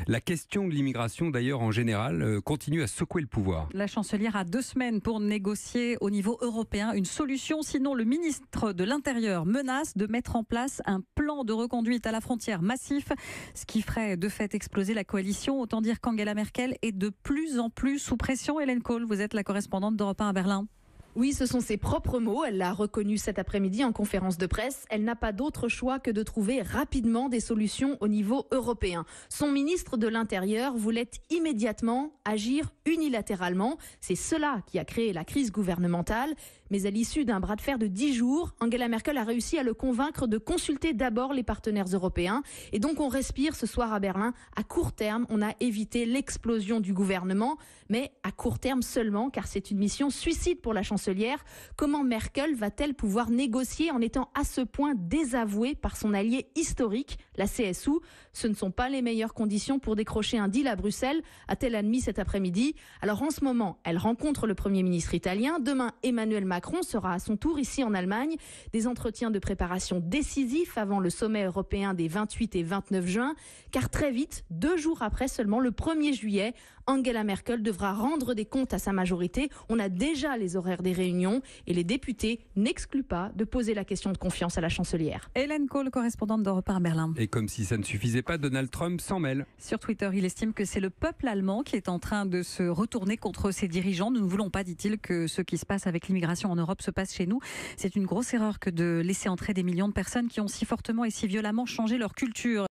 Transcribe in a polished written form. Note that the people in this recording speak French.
La question de l'immigration, d'ailleurs, en général, continue à secouer le pouvoir. La chancelière a 2 semaines pour négocier au niveau européen une solution. Sinon, le ministre de l'Intérieur menace de mettre en place un plan de reconduite à la frontière massif, ce qui ferait de fait exploser la coalition. Autant dire qu'Angela Merkel est de plus en plus sous pression. Hélène Kohl, vous êtes la correspondante d'Europe 1 à Berlin. Oui, ce sont ses propres mots. Elle l'a reconnu cet après-midi en conférence de presse. Elle n'a pas d'autre choix que de trouver rapidement des solutions au niveau européen. Son ministre de l'Intérieur voulait immédiatement agir unilatéralement. C'est cela qui a créé la crise gouvernementale. Mais à l'issue d'un bras de fer de 10 jours, Angela Merkel a réussi à le convaincre de consulter d'abord les partenaires européens. Et donc on respire ce soir à Berlin. À court terme, on a évité l'explosion du gouvernement. Mais à court terme seulement, car c'est une mission suicide pour la chancelière. Comment Merkel va-t-elle pouvoir négocier en étant à ce point désavouée par son allié historique, la CSU? Ce ne sont pas les meilleures conditions pour décrocher un deal à Bruxelles, a-t-elle admis cet après-midi. Alors en ce moment, elle rencontre le Premier ministre italien. Demain, Emmanuel Macron sera à son tour ici en Allemagne. Des entretiens de préparation décisifs avant le sommet européen des 28 et 29 juin. Car très vite, 2 jours après seulement, le 1er juillet, Angela Merkel devra rendre des comptes à sa majorité. On a déjà les horaires des réunions et les députés n'excluent pas de poser la question de confiance à la chancelière. Hélène Kohl, correspondante d'Europe 1 à Berlin. Et comme si ça ne suffisait pas, Donald Trump s'en mêle. Sur Twitter, il estime que c'est le peuple allemand qui est en train de se retourner contre ses dirigeants. Nous ne voulons pas, dit-il, que ce qui se passe avec l'immigration en Europe se passe chez nous. C'est une grosse erreur que de laisser entrer des millions de personnes qui ont si fortement et si violemment changé leur culture.